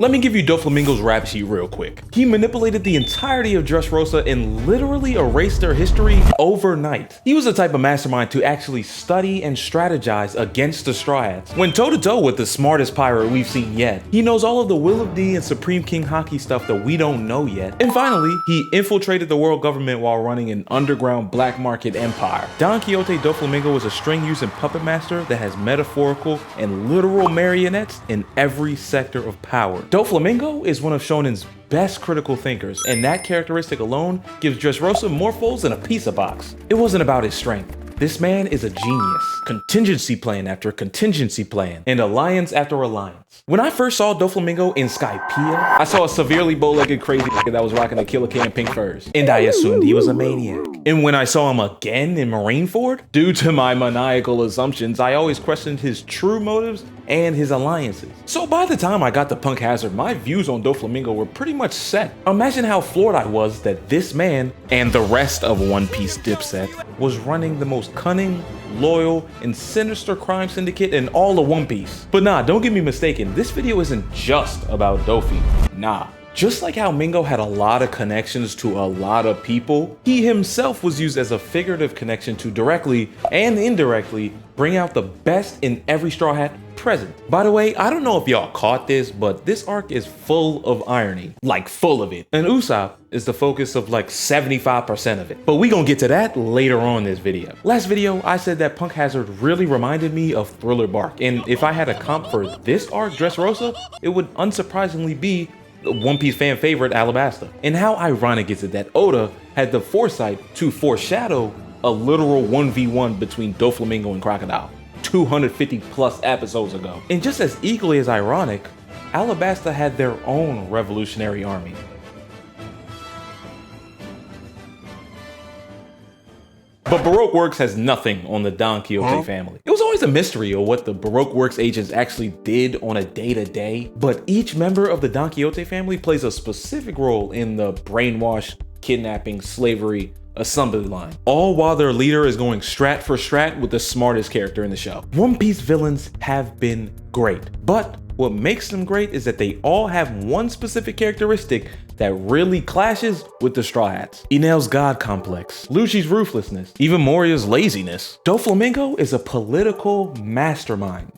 Let me give you Doflamingo's rap sheet real quick. He manipulated the entirety of Dressrosa and literally erased their history overnight. He was the type of mastermind to actually study and strategize against the Straw Hats. Went toe-to-toe with the smartest pirate we've seen yet. He knows all of the Will of D and Supreme King Haki stuff that we don't know yet. And finally, he infiltrated the world government while running an underground black market empire. Donquixote Doflamingo is a string-using puppetmaster that has metaphorical and literal marionettes in every sector of power. Doflamingo is one of Shonen's best critical thinkers, and that characteristic alone gives Dressrosa more folds than a pizza box. It wasn't about his strength. This man is a genius. Contingency plan after contingency plan, and alliance after alliance. When I first saw Doflamingo in Skypiea, I saw a severely bow-legged crazy nigga that was rocking a Killer K and pink furs, and I assumed he was a maniac. And when I saw him again in Marineford, due to my maniacal assumptions, I always questioned his true motives and his alliances. So by the time I got to Punk Hazard, my views on Doflamingo were pretty much set. Imagine how floored I was that this man and the rest of One Piece dipset was running the most cunning, loyal, and sinister crime syndicate in all of One Piece. But nah, don't get me mistaken, this video isn't just about Dofi. Nah. Just like how Mingo had a lot of connections to a lot of people, he himself was used as a figurative connection to directly and indirectly bring out the best in every Straw Hat present. By the way, I don't know if y'all caught this, but this arc is full of irony, like full of it. And Usopp is the focus of like 75% of it. But we gonna get to that later on in this video. Last video, I said that Punk Hazard really reminded me of Thriller Bark. And if I had a comp for this arc, Dressrosa, it would unsurprisingly be the One Piece fan favorite, Alabasta. And how ironic is it that Oda had the foresight to foreshadow a literal 1v1 between Doflamingo and Crocodile 250 plus episodes ago. And just as equally as ironic, Alabasta had their own revolutionary army. But Baroque Works has nothing on the Donquixote family. It was always a mystery of what the Baroque Works agents actually did on a day-to-day, but each member of the Donquixote family plays a specific role in the brainwash, kidnapping, slavery, assembly line, all while their leader is going strat for strat with the smartest character in the show. One Piece villains have been great, but what makes them great is that they all have one specific characteristic that really clashes with the Straw Hats. Enel's God complex, Lucci's ruthlessness, even Moria's laziness. Doflamingo is a political mastermind.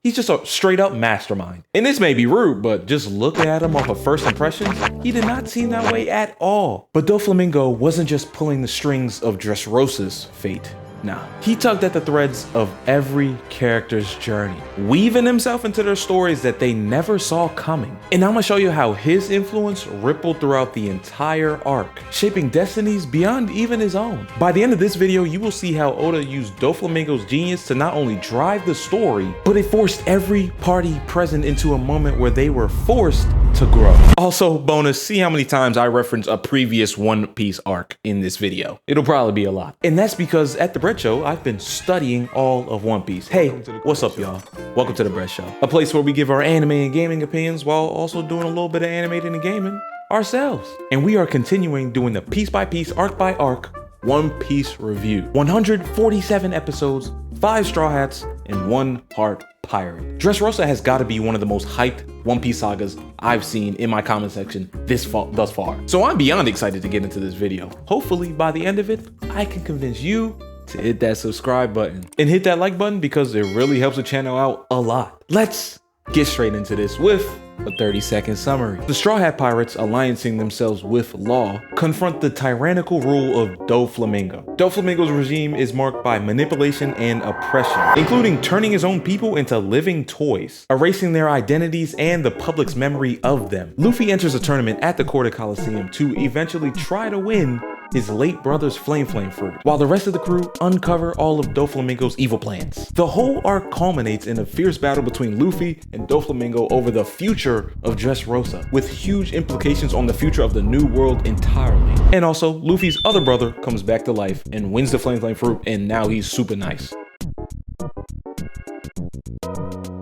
He's just a straight up mastermind. And this may be rude, but just looking at him off of first impressions, he did not seem that way at all. But Doflamingo wasn't just pulling the strings of Dressrosa's fate. Nah, he tugged at the threads of every character's journey, weaving himself into their stories that they never saw coming. And I'm gonna show you how his influence rippled throughout the entire arc, shaping destinies beyond even his own. By the end of this video, you will see how Oda used Doflamingo's genius to not only drive the story, but it forced every party present into a moment where they were forced to grow. Also, bonus, see how many times I reference a previous One Piece arc in this video. It'll probably be a lot. And that's because at the Bread Show, I've been studying all of One Piece. Hey, what's up, y'all? Welcome to the Bread Show, a place where we give our anime and gaming opinions while also doing a little bit of animating and gaming ourselves. And we are continuing doing the piece by piece, arc by arc, One Piece review. 147 episodes, 5 Straw Hats, and 1 Heart Pirate. Dressrosa has got to be one of the most hyped One Piece sagas I've seen in my comment section thus far. So I'm beyond excited to get into this video. Hopefully by the end of it, I can convince you to hit that subscribe button and hit that like button because it really helps the channel out a lot. Let's get straight into this with a 30-second summary. The Straw Hat Pirates, alliancing themselves with Law, confront the tyrannical rule of Doflamingo. Doflamingo's regime is marked by manipulation and oppression, including turning his own people into living toys, erasing their identities and the public's memory of them. Luffy enters a tournament at the Court Coliseum to eventually try to win his late brother's flame fruit, while the rest of the crew uncover all of Doflamingo's evil plans. The whole arc culminates in a fierce battle between Luffy and Doflamingo over the future of Dressrosa, with huge implications on the future of the new world entirely. And also, Luffy's other brother comes back to life and wins the flame fruit, and now he's super nice.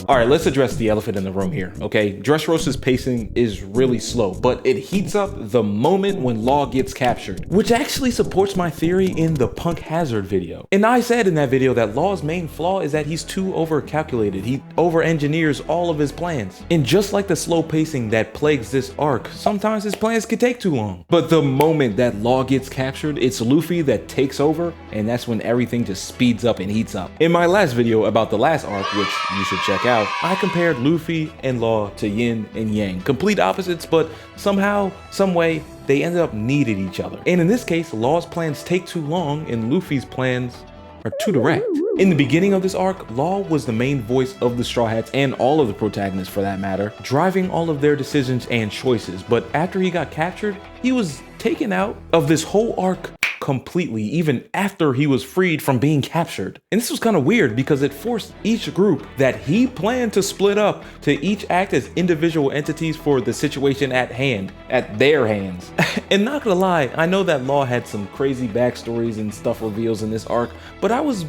All right, let's address the elephant in the room here, okay? Dressrosa's pacing is really slow, but it heats up the moment when Law gets captured, which actually supports my theory in the Punk Hazard video. And I said in that video that Law's main flaw is that he's too over-calculated. He over-engineers all of his plans. And just like the slow pacing that plagues this arc, sometimes his plans could take too long. But the moment that Law gets captured, it's Luffy that takes over, and that's when everything just speeds up and heats up. In my last video about the last arc, which you should check out, I compared Luffy and Law to yin and yang, complete opposites, but somehow, some way, they ended up needed each other. And in this case, Law's plans take too long and Luffy's plans are too direct. In the beginning of this arc, Law was the main voice of the Straw Hats and all of the protagonists for that matter, driving all of their decisions and choices. But after he got captured, he was taken out of this whole arc completely, even after he was freed from being captured. And this was kind of weird because it forced each group that he planned to split up to each act as individual entities for the situation at hand, at their hands. And not gonna lie, I know that Law had some crazy backstories and stuff reveals in this arc, but I was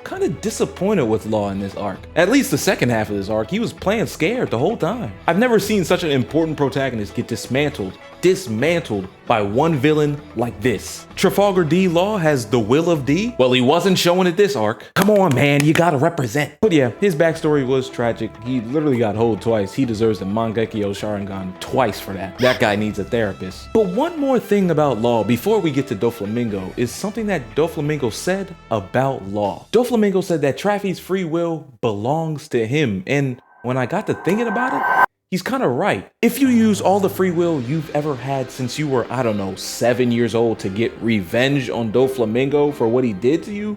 kind of disappointed with Law in this arc. At least the second half of this arc, he was playing scared the whole time. I've never seen such an important protagonist get dismantled by one villain like this. Trafalgar D. Law has the will of D. Well, he wasn't showing it this arc. Come on, man, you gotta represent. But yeah, his backstory was tragic. He literally got holed twice. He deserves the Mangekyo Sharingan twice for that. That guy needs a therapist. But one more thing about Law before we get to Doflamingo is something that Doflamingo said about Law. Doflamingo said that Traffy's free will belongs to him. And when I got to thinking about it, he's kind of right. If you use all the free will you've ever had since you were, I don't know, 7 years old to get revenge on Doflamingo for what he did to you,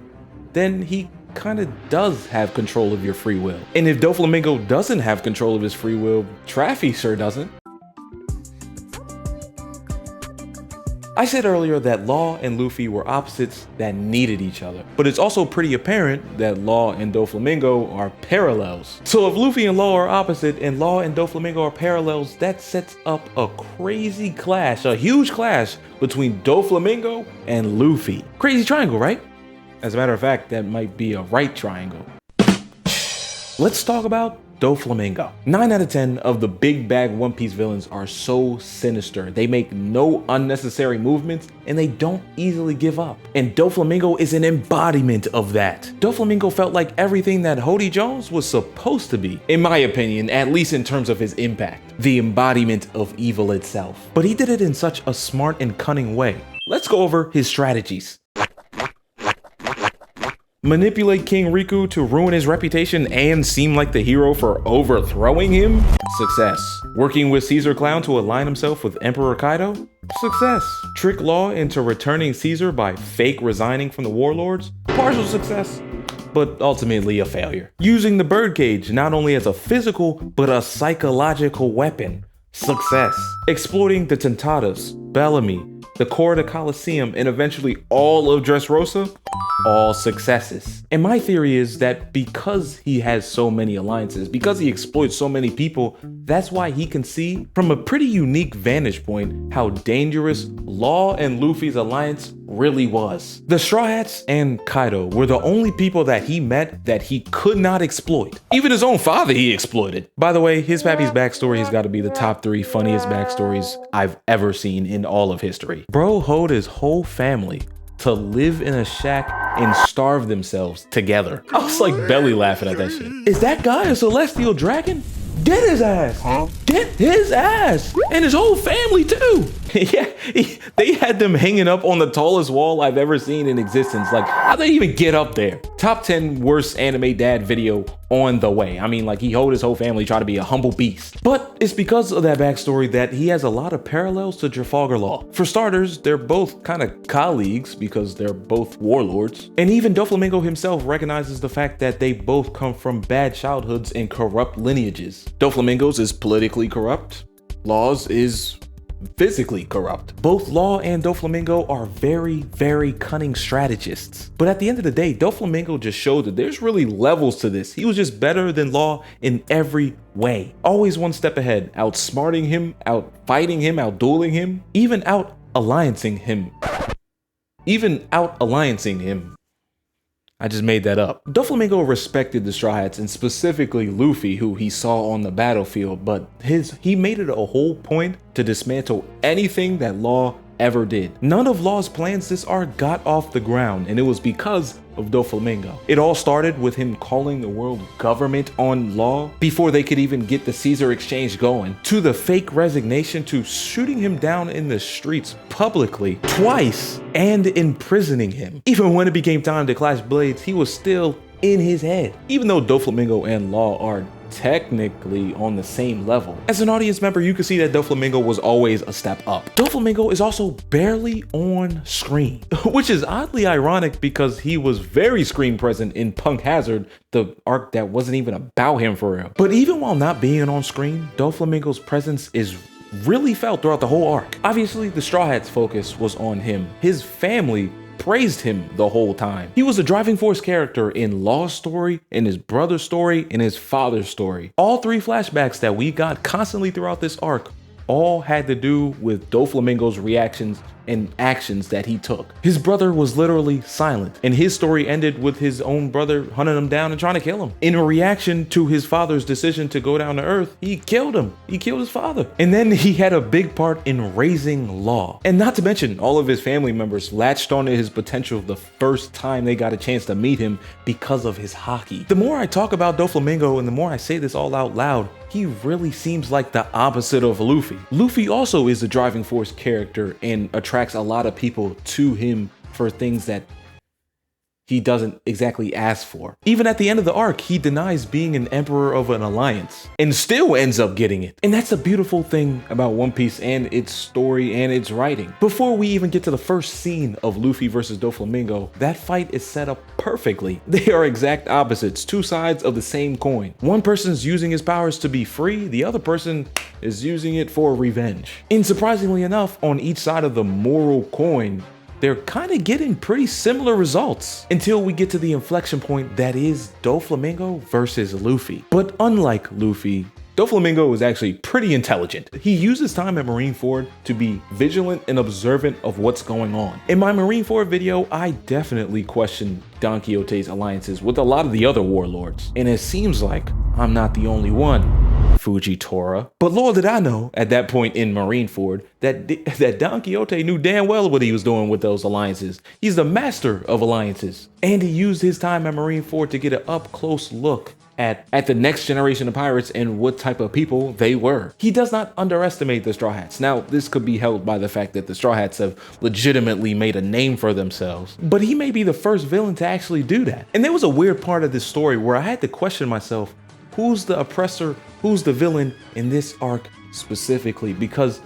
then he kind of does have control of your free will. And if Doflamingo doesn't have control of his free will, Traffy sure doesn't. I said earlier that Law and Luffy were opposites that needed each other, but it's also pretty apparent that Law and Doflamingo are parallels. So if Luffy and Law are opposite and Law and Doflamingo are parallels, that sets up a crazy clash, a huge clash between Doflamingo and Luffy. Crazy triangle, right? As a matter of fact, that might be a right triangle. Let's talk about Doflamingo. 9 out of 10 of the big bag One Piece villains are so sinister. They make no unnecessary movements and they don't easily give up. And Doflamingo is an embodiment of that. Doflamingo felt like everything that Hody Jones was supposed to be, in my opinion, at least in terms of his impact. The embodiment of evil itself. But he did it in such a smart and cunning way. Let's go over his strategies. Manipulate King Riku to ruin his reputation and seem like the hero for overthrowing him? Success. Working with Caesar Clown to align himself with Emperor Kaido? Success. Trick Law into returning Caesar by fake resigning from the warlords? Partial success, but ultimately a failure. Using the birdcage not only as a physical, but a psychological weapon? Success. Exploiting the Tentatas, Bellamy, the core of the Colosseum, and eventually all of Dressrosa? All successes. And my theory is that because he has so many alliances, because he exploits so many people, that's why he can see from a pretty unique vantage point how dangerous Law and Luffy's alliance really was. The Straw Hats and Kaido were the only people that he met that he could not exploit. Even his own father he exploited. By the way, his pappy's backstory has got to be the top 3 funniest backstories I've ever seen in all of history. Bro hoed his whole family to live in a shack and starve themselves together. I was like belly laughing at that shit. Is that guy a celestial dragon? Get his ass! Huh? Get his ass! And his whole family too! Yeah, they had them hanging up on the tallest wall I've ever seen in existence. Like, how'd they even get up there? Top 10 worst anime dad video on the way. I mean, like, he owed his whole family trying to be a humble beast. But it's because of that backstory that he has a lot of parallels to Trafalgar Law. For starters, they're both kind of colleagues because they're both warlords. And even Doflamingo himself recognizes the fact that they both come from bad childhoods and corrupt lineages. Doflamingo's is politically corrupt. Law's is physically corrupt. Both Law and Doflamingo are very, very cunning strategists. But at the end of the day, Doflamingo just showed that there's really levels to this. He was just better than Law in every way. Always one step ahead, outsmarting him, outfighting him, outdueling him, even out-alliancing him. I just made that up. Doflamingo respected the Straw Hats, and specifically Luffy, who he saw on the battlefield, but he made it a whole point to dismantle anything that Law ever did. None of Law's plans this arc got off the ground, and it was because of Doflamingo. It all started with him calling the world government on Law before they could even get the Caesar exchange going, to the fake resignation, to shooting him down in the streets publicly twice and imprisoning him. Even when it became time to clash blades, he was still in his head. Even though Doflamingo and Law are technically on the same level, as an audience member you can see that Doflamingo was always a step up. Doflamingo is also barely on screen, which is oddly ironic because he was very screen present in Punk Hazard, the arc that wasn't even about him for real. But even while not being on screen, Doflamingo's presence is really felt throughout the whole arc. Obviously the Straw Hats' focus was on him. His family praised him the whole time. He was a driving force character in Law's story, in his brother's story, in his father's story. All three flashbacks that we got constantly throughout this arc all had to do with Doflamingo's reactions and actions that he took. His brother was literally silent, and his story ended with his own brother hunting him down and trying to kill him. In a reaction to his father's decision to go down to Earth, he killed him. He killed his father. And then he had a big part in raising Law. And not to mention, all of his family members latched onto his potential the first time they got a chance to meet him because of his hockey. The more I talk about Doflamingo and the more I say this all out loud, he really seems like the opposite of Luffy. Luffy also is a driving force character and attracts a lot of people to him for things that he doesn't exactly ask for. Even at the end of the arc, he denies being an emperor of an alliance and still ends up getting it. And that's a beautiful thing about One Piece and its story and its writing. Before we even get to the first scene of Luffy versus Doflamingo, that fight is set up perfectly. They are exact opposites, two sides of the same coin. One person's using his powers to be free, the other person is using it for revenge. And surprisingly enough, on each side of the moral coin, they're kind of getting pretty similar results until we get to the inflection point that is Doflamingo versus Luffy. But unlike Luffy, Doflamingo is actually pretty intelligent. He uses time at Marineford to be vigilant and observant of what's going on. In my Marineford video, I definitely questioned Don Quixote's alliances with a lot of the other warlords, and it seems like I'm not the only one, Fujitora. But little did I know at that point in Marineford that Don Quixote knew damn well what he was doing with those alliances. He's the master of alliances, and he used his time at Marineford to get an up-close look at the next generation of pirates and what type of people they were. He does not underestimate the Straw Hats. Now, this could be held by the fact that the Straw Hats have legitimately made a name for themselves, but he may be the first villain to actually do that. And there was a weird part of this story where I had to question myself, who's the oppressor, who's the villain in this arc specifically? Because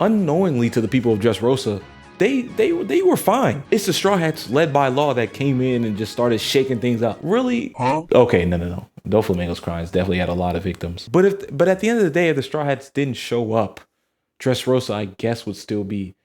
unknowingly to the people of Dressrosa, they were fine. It's the Straw Hats led by Law that came in and just started shaking things up. Really? Huh? Okay, no. Doflamingo's crimes definitely had a lot of victims. But at the end of the day, if the Straw Hats didn't show up, Dressrosa, I guess, would still be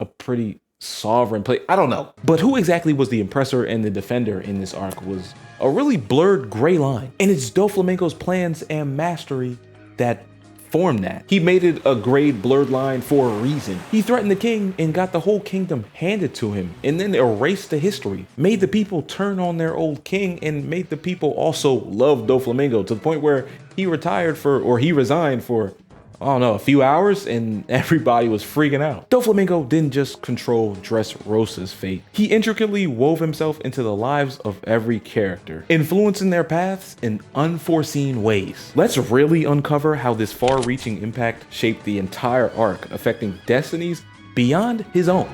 a pretty sovereign place. I don't know. But who exactly was the oppressor and the defender in this arc was a really blurred gray line. And it's Doflamingo's plans and mastery that formed that. He made it a gray blurred line for a reason. He threatened the king and got the whole kingdom handed to him, and then erased the history, made the people turn on their old king, and made the people also love Doflamingo to the point where he resigned for I don't know, a few hours, and everybody was freaking out. Doflamingo didn't just control Dressrosa's fate. He intricately wove himself into the lives of every character, influencing their paths in unforeseen ways. Let's really uncover how this far-reaching impact shaped the entire arc, affecting destinies beyond his own.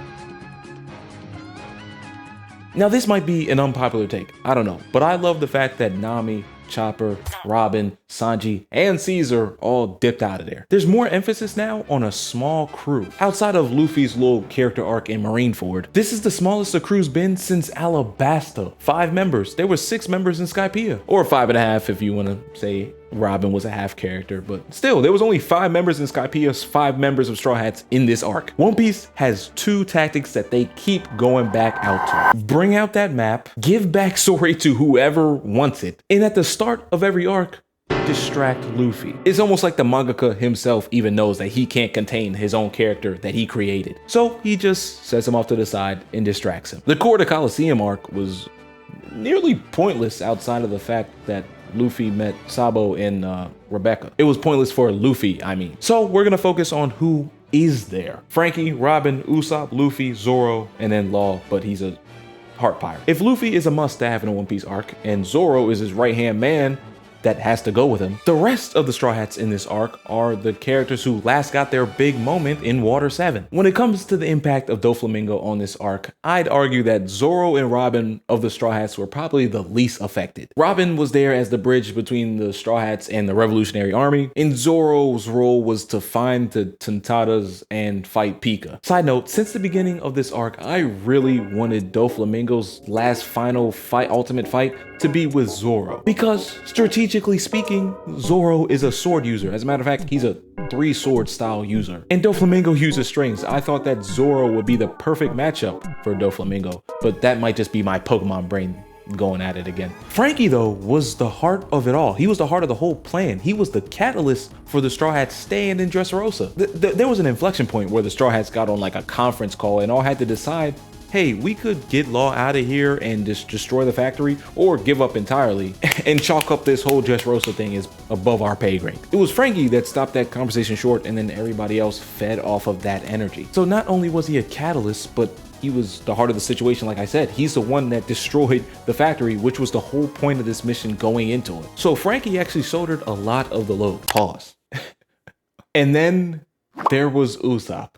Now, this might be an unpopular take, I don't know, but I love the fact that Nami, Chopper, Robin, Sanji, and Caesar all dipped out of there. There's more emphasis now on a small crew. Outside of Luffy's little character arc in Marineford, this is the smallest the crew's been since Alabasta. 5 members. There were 6 members in Skypiea. Or 5.5 if you want to say Robin was a half character, but still, there was only 5 members in Skypiea, 5 members of Straw Hats in this arc. One Piece has 2 tactics that they keep going back out to. Bring out that map, give backstory to whoever wants it, and at the start of every arc, distract Luffy. It's almost like the mangaka himself even knows that he can't contain his own character that he created. So he just sets him off to the side and distracts him. The Core to Coliseum arc was nearly pointless outside of the fact that Luffy met Sabo and Rebecca. It was pointless for Luffy, I mean. So we're gonna focus on who is there. Frankie, Robin, Usopp, Luffy, Zoro, and then Law, but he's a heart pirate. If Luffy is a must-have in a One Piece arc, and Zoro is his right-hand man that has to go with him, the rest of the Straw Hats in this arc are the characters who last got their big moment in Water 7. When it comes to the impact of Doflamingo on this arc, I'd argue that Zoro and Robin of the Straw Hats were probably the least affected. Robin was there as the bridge between the Straw Hats and the Revolutionary Army, and Zoro's role was to find the Tontadas and fight Pika. Side note, since the beginning of this arc, I really wanted Doflamingo's last final fight, ultimate fight, to be with Zoro, because strategically speaking, Zoro is a sword user. As a matter of fact, he's a 3-sword style user. And Doflamingo uses strings. I thought that Zoro would be the perfect matchup for Doflamingo, but that might just be my Pokemon brain going at it again. Frankie, though, was the heart of it all. He was the heart of the whole plan. He was the catalyst for the Straw Hats staying in Dressrosa. There was an inflection point where the Straw Hats got on like a conference call and all had to decide, hey, we could get Law out of here and just destroy the factory, or give up entirely and chalk up this whole Dressrosa thing as above our pay grade. It was Frankie that stopped that conversation short, and then everybody else fed off of that energy. So not only was he a catalyst, but he was the heart of the situation. Like I said, he's the one that destroyed the factory, which was the whole point of this mission going into it. So Frankie actually shouldered a lot of the load. Pause. And then there was Usopp.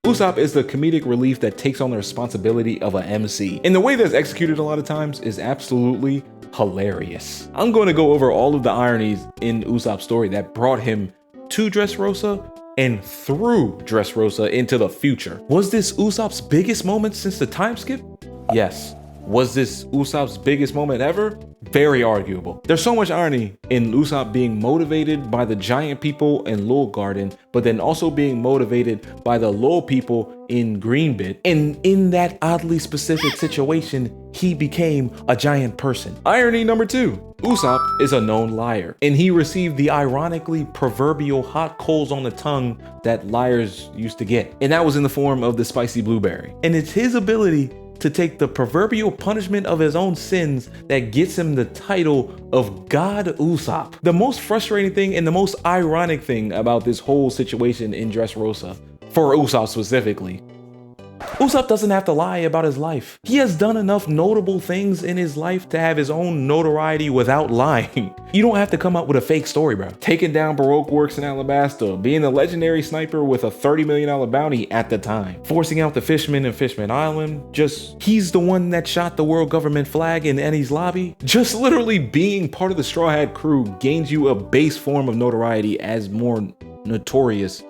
Usopp is the comedic relief that takes on the responsibility of an MC. And the way that's executed a lot of times is absolutely hilarious. I'm going to go over all of the ironies in Usopp's story that brought him to Dressrosa and through Dressrosa into the future. Was this Usopp's biggest moment since the time skip? Yes. Was this Usopp's biggest moment ever? Very arguable. There's so much irony in Usopp being motivated by the giant people in Lil Garden, but then also being motivated by the Lil people in Greenbit. And in that oddly specific situation, he became a giant person. Irony number 2. Usopp is a known liar, and he received the ironically proverbial hot coals on the tongue that liars used to get. And that was in the form of the spicy blueberry. And it's his ability to take the proverbial punishment of his own sins that gets him the title of God Usopp. The most frustrating thing and the most ironic thing about this whole situation in Dressrosa, for Usopp specifically, Usopp doesn't have to lie about his life. He has done enough notable things in his life to have his own notoriety without lying. You don't have to come up with a fake story, bro. Taking down Baroque Works in Alabasta, being a legendary sniper with a $30 million bounty at the time, forcing out the fishermen in Fishman Island, he's the one that shot the world government flag in Enies lobby. Just literally being part of the Straw Hat crew gains you a base form of notoriety as more notorious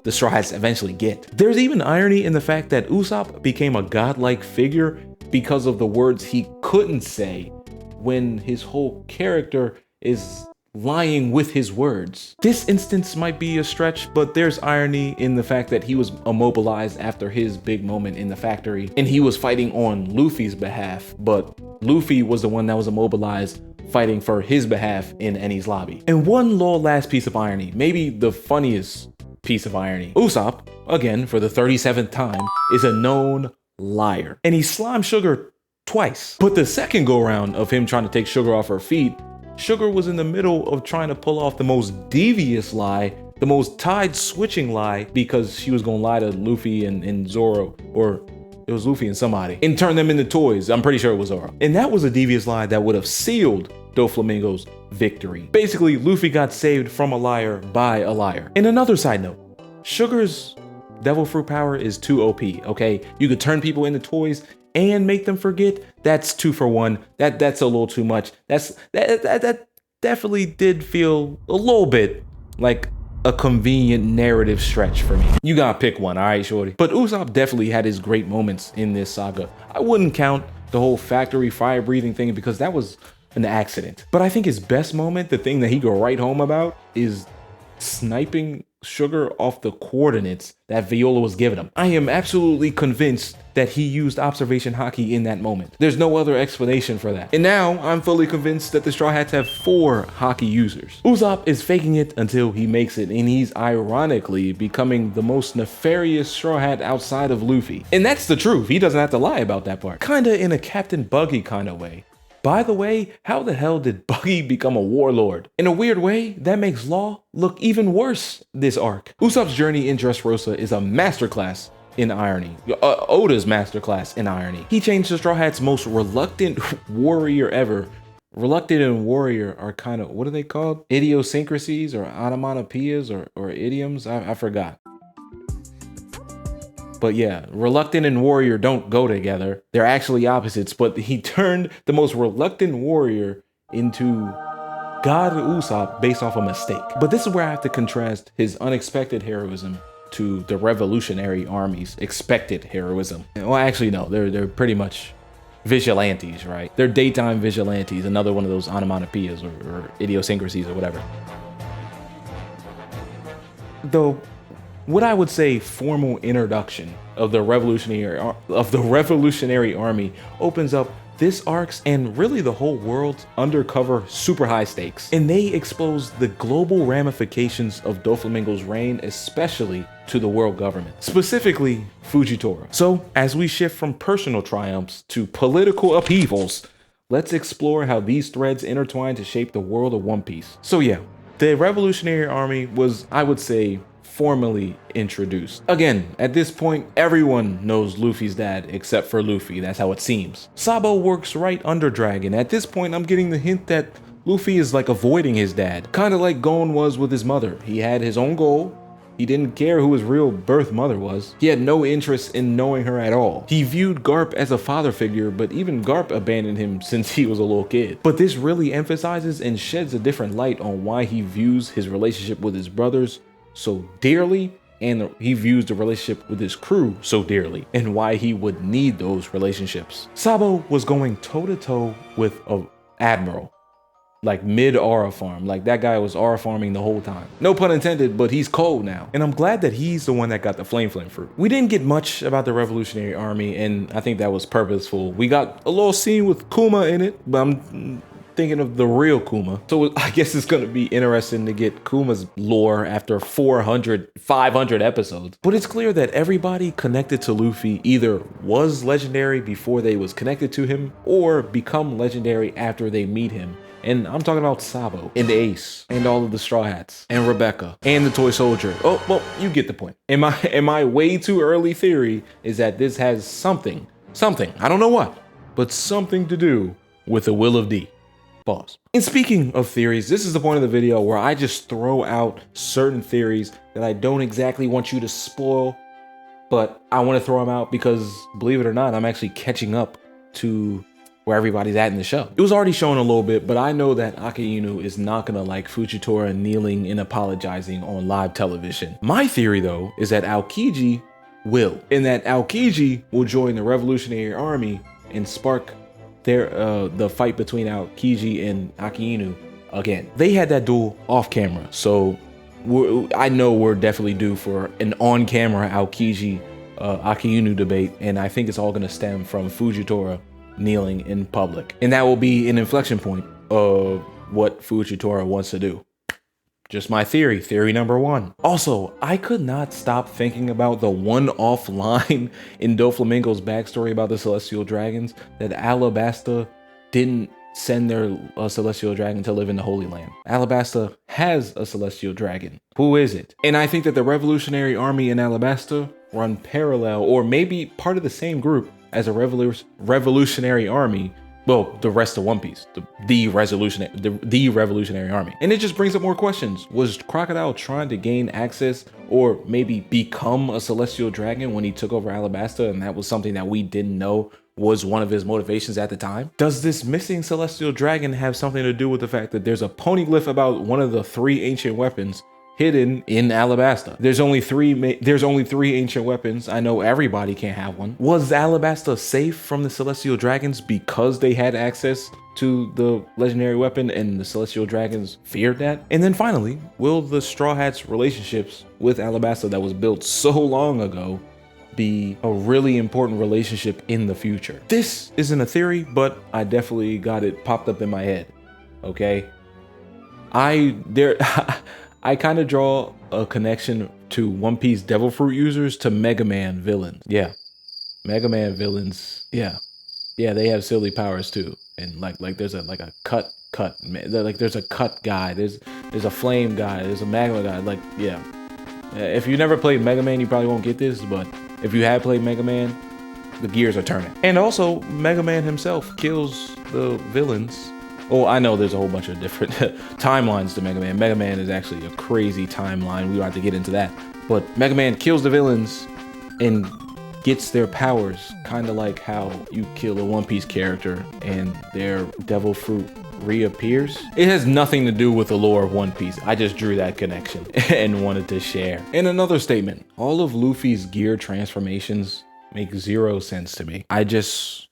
the Straw Hats eventually get. There's even irony in the fact that Usopp became a godlike figure because of the words he couldn't say when his whole character is lying with his words. This instance might be a stretch, but there's irony in the fact that he was immobilized after his big moment in the factory, and he was fighting on Luffy's behalf, but Luffy was the one that was immobilized fighting for his behalf in Enies lobby. And one little last piece of irony, maybe the funniest piece of irony. Usopp, again for the 37th time, is a known liar, and he slimed Sugar twice. But the second go around of him trying to take Sugar off her feet, Sugar was in the middle of trying to pull off the most devious lie, the most tide switching lie, because she was gonna lie to Luffy and Zoro, or it was Luffy and somebody, and turn them into toys. I'm pretty sure it was Zoro. And that was a devious lie that would have sealed Doflamingo's victory. Basically, Luffy got saved from a liar by a liar. And another side note, Sugar's devil fruit power is too OP, okay? You could turn people into toys and make them forget. That's 2 for 1. That's a little too much. That definitely did feel a little bit like a convenient narrative stretch for me. You gotta pick one, all right, shorty? But Usopp definitely had his great moments in this saga. I wouldn't count the whole factory fire breathing thing because that was an accident. But I think his best moment, the thing that he could write home about, is sniping sugar off the coordinates that Viola was giving him. I am absolutely convinced that he used observation haki in that moment. There's no other explanation for that. And now I'm fully convinced that the Straw Hats have 4 haki users. Usopp is faking it until he makes it, and he's ironically becoming the most nefarious Straw Hat outside of Luffy. And that's the truth. He doesn't have to lie about that part. Kinda in a Captain Buggy kind of way. By the way, how the hell did Buggy become a warlord? In a weird way, that makes Law look even worse this arc. Usopp's journey in Dressrosa is a masterclass in irony. Oda's masterclass in irony. He changed the Straw Hat's most reluctant warrior ever. Reluctant and warrior are kind of, what are they called? Idiosyncrasies or onomatopoeias or idioms? I forgot. But yeah, reluctant and warrior don't go together. They're actually opposites, but he turned the most reluctant warrior into God Usopp based off a mistake. But this is where I have to contrast his unexpected heroism to the Revolutionary Army's expected heroism. Well, actually, no, they're pretty much vigilantes, right? They're daytime vigilantes, another one of those onomatopoeias or idiosyncrasies or whatever. Though, what I would say formal introduction of the Revolutionary Army opens up this arc's and really the whole world's undercover super high stakes. And they expose the global ramifications of Doflamingo's reign, especially to the world government, specifically Fujitora. So as we shift from personal triumphs to political upheavals, let's explore how these threads intertwine to shape the world of One Piece. So yeah, the Revolutionary Army was, I would say, formally introduced. Again, at this point, everyone knows Luffy's dad except for Luffy. That's how it seems. Sabo works right under Dragon. At this point, I'm getting the hint that Luffy is like avoiding his dad, kind of like Gon was with his mother. He had his own goal. He didn't care who his real birth mother was. He had no interest in knowing her at all. He viewed Garp as a father figure, but even Garp abandoned him since he was a little kid. But this really emphasizes and sheds a different light on why he views his relationship with his brothers so dearly, and he views the relationship with his crew so dearly, and why he would need those relationships. Sabo was going toe-to-toe with an admiral, like mid-aura farm. Like that guy was aura farming the whole time. No pun intended, but he's cold now. And I'm glad that he's the one that got the flame fruit. We didn't get much about the Revolutionary Army, and I think that was purposeful. We got a little scene with Kuma in it, but I'm thinking of the real Kuma. So I guess it's gonna be interesting to get Kuma's lore after 500 episodes. But it's clear that everybody connected to Luffy either was legendary before they was connected to him, or become legendary after they meet him. And I'm talking about Sabo, and Ace, and all of the Straw Hats, and Rebecca, and the Toy Soldier. Oh, well, you get the point. And my way too early theory is that this has something, I don't know what, but something to do with the Will of D. Pause. And speaking of theories, this is the point of the video where I just throw out certain theories that I don't exactly want you to spoil, but I want to throw them out because, believe it or not, I'm actually catching up to where everybody's at in the show. It was already shown a little bit, but I know that Akainu is not gonna like Fujitora kneeling and apologizing on live television. My theory, though, is that Aokiji will, and that Aokiji will join the Revolutionary Army and spark the fight between Aokiji and Akainu again. They had that duel off camera, so I know we're definitely due for an on-camera Aokiji Akainu debate, and I think it's all gonna stem from Fujitora kneeling in public, and that will be an inflection point of what Fujitora wants to do. Just my theory number 1. Also, I could not stop thinking about the one-off line in Doflamingo's backstory about the Celestial Dragons, that Alabasta didn't send their Celestial Dragon to live in the Holy Land. Alabasta has a Celestial Dragon. Who is it? And I think that the Revolutionary Army and Alabasta run parallel, or maybe part of the same group as a Revolutionary Army. Well, the rest of One Piece, the Revolutionary Army. And it just brings up more questions. Was Crocodile trying to gain access or maybe become a Celestial Dragon when he took over Alabasta, and that was something that we didn't know was one of his motivations at the time? Does this missing Celestial Dragon have something to do with the fact that there's a poneglyph about one of the 3 ancient weapons hidden in Alabasta? There's only three ancient weapons. I know everybody can't have one. Was Alabasta safe from the Celestial Dragons because they had access to the legendary weapon and the celestial dragons feared that? And then finally, will the Straw Hats' relationships with Alabasta that was built so long ago be a really important relationship in the future? This isn't a theory, but I definitely got it popped up in my head, okay? I kind of draw a connection to One Piece Devil Fruit users to Mega Man villains. Yeah, Mega Man villains, yeah, they have silly powers too. And like there's a cut, like there's a cut guy, there's a flame guy, there's a magma guy, like, yeah. If you never played Mega Man, you probably won't get this, but if you have played Mega Man, the gears are turning. And also, Mega Man himself kills the villains. Oh, I know there's a whole bunch of different timelines to Mega Man. Mega Man is actually a crazy timeline. We don't have to get into that. But Mega Man kills the villains and gets their powers, kind of like how you kill a One Piece character and their devil fruit reappears. It has nothing to do with the lore of One Piece. I just drew that connection and wanted to share. And another statement, all of Luffy's gear transformations make zero sense to me. I just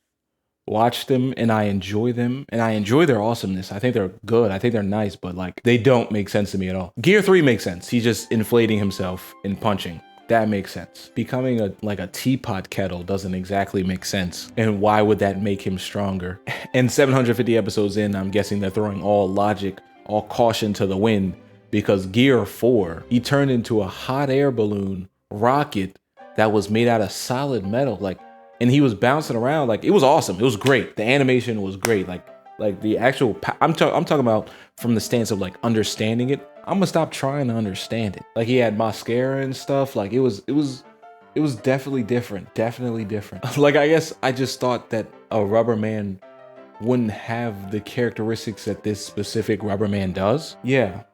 watch them and I enjoy them and I enjoy their awesomeness. I think they're good. I think they're nice, but like they don't make sense to me at all. Gear 3 makes sense. He's just inflating himself and punching. That makes sense. Becoming a teapot kettle doesn't exactly make sense. And why would that make him stronger? And 750 episodes in, I'm guessing they're throwing all logic, all caution to the wind, because Gear 4, he turned into a hot air balloon rocket that was made out of solid metal. Like, and he was bouncing around. Like, it was awesome. It was great. The animation was great. Like the actual, I'm talking about from the stance of like understanding it. I'm gonna stop trying to understand it. Like, he had mascara and stuff. Like, it was definitely different. Definitely different. Like, I guess I just thought that a rubber man wouldn't have the characteristics that this specific rubber man does. Yeah,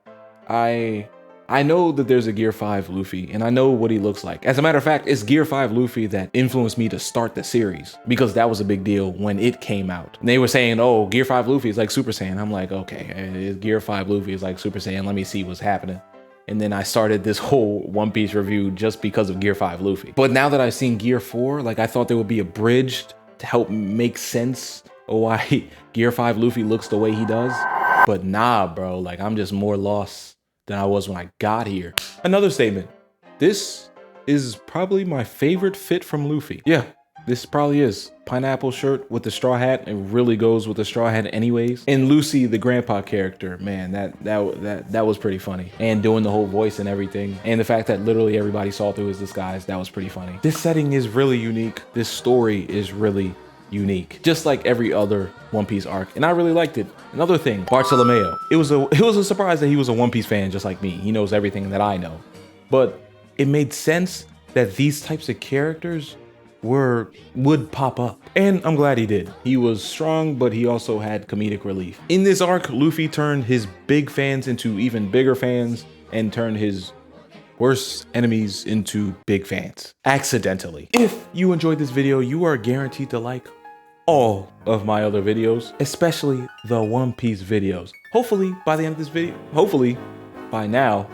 I know that there's a Gear 5 Luffy, and I know what he looks like. As a matter of fact, it's Gear 5 Luffy that influenced me to start the series, because that was a big deal when it came out. And they were saying, oh, Gear 5 Luffy is like Super Saiyan. I'm like, okay, Gear 5 Luffy is like Super Saiyan. Let me see what's happening. And then I started this whole One Piece review just because of Gear 5 Luffy. But now that I've seen Gear 4, like, I thought there would be a bridge to help make sense of why Gear 5 Luffy looks the way he does. But nah, bro, like, I'm just more lost than I was when I got here. Another statement. This is probably my favorite fit from Luffy. Yeah, this probably is. Pineapple shirt with the straw hat. It really goes with the straw hat anyways. And Lucy, the grandpa character, man, that was pretty funny. And doing the whole voice and everything. And the fact that literally everybody saw through his disguise, that was pretty funny. This setting is really unique. This story is really unique, just like every other One Piece arc, and I really liked it. Another thing, Bartolomeo. It was a surprise that he was a One Piece fan just like me. He knows everything that I know, but it made sense that these types of characters would pop up, and I'm glad he did. He was strong, but he also had comedic relief. In this arc, Luffy turned his big fans into even bigger fans, and turned his worst enemies into big fans, accidentally. If you enjoyed this video, you are guaranteed to like all of my other videos, especially the One Piece videos. Hopefully by the end of this video, hopefully by now,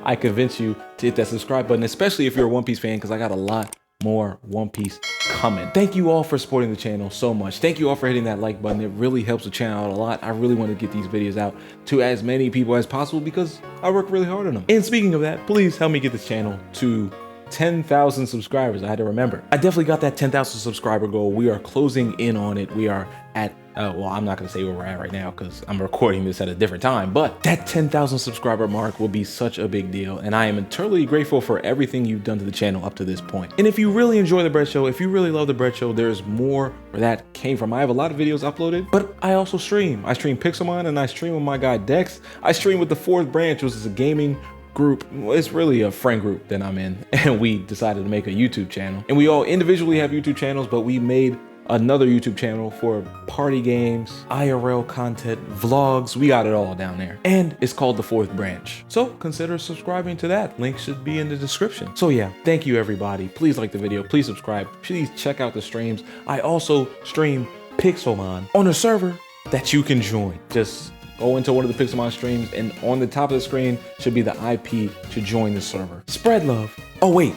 I convince you to hit that subscribe button, especially if you're a One Piece fan, because I got a lot more One Piece coming. Thank you all for supporting the channel so much. Thank you all for hitting that like button. It really helps the channel out a lot. I really want to get these videos out to as many people as possible because I work really hard on them. And speaking of that, please help me get this channel to 10,000 subscribers. I had to remember. I definitely got that 10,000 subscriber goal. We are closing in on it. We are at, well, I'm not gonna say where we're at right now because I'm recording this at a different time, but that 10,000 subscriber mark will be such a big deal. And I am eternally grateful for everything you've done to the channel up to this point. And if you really enjoy the Bread Show, if you really love the Bread Show, there's more where that came from. I have a lot of videos uploaded, but I also stream. I stream Pixelmon and I stream with my guy Dex. I stream with the Fourth Branch, which is a gaming group. It's really a friend group that I'm in, and we decided to make a YouTube channel. And we all individually have YouTube channels, but we made another YouTube channel for party games, IRL content, vlogs. We got it all down there. And it's called The Fourth Branch. So consider subscribing to that. Link should be in the description. So yeah, thank you everybody. Please like the video, please subscribe, please check out the streams. I also stream Pixelmon on a server that you can join. Just go into one of the Pixelmon streams, and on the top of the screen should be the IP to join the server. Spread love. Oh wait,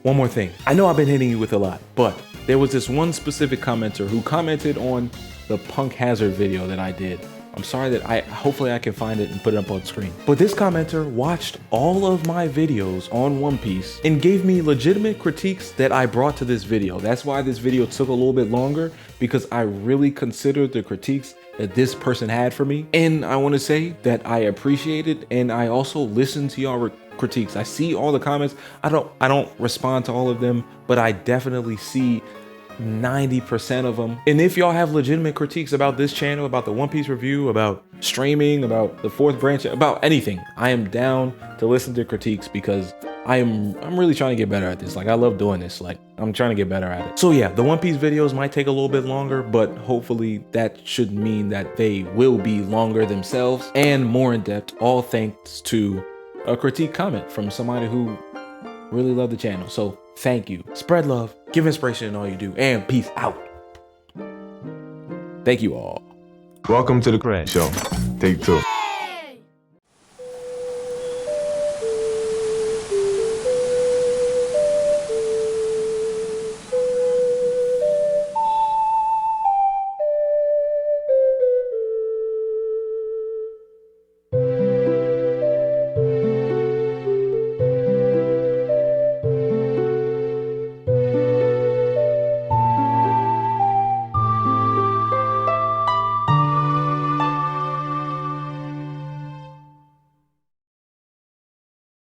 one more thing. I know I've been hitting you with a lot, but there was this one specific commenter who commented on the Punk Hazard video that I did. I'm sorry that hopefully I can find it and put it up on screen. But this commenter watched all of my videos on One Piece and gave me legitimate critiques that I brought to this video. That's why this video took a little bit longer, because I really considered the critiques that this person had for me. And I want to say that I appreciate it, and I also listen to y'all critiques. I see all the comments. I don't respond to all of them, but I definitely see 90% of them. And if y'all have legitimate critiques about this channel, about the One Piece review, about streaming, about the fourth branch, about anything, I am down to listen to critiques, because I'm really trying to get better at this. Like, I love doing this. Like, I'm trying to get better at it. So yeah, the One Piece videos might take a little bit longer, but hopefully that should mean that they will be longer themselves and more in depth, all thanks to a critique comment from somebody who really loved the channel. So thank you. Spread love, give inspiration in all you do, and peace out. Thank you all. Welcome to the Show. Take 2.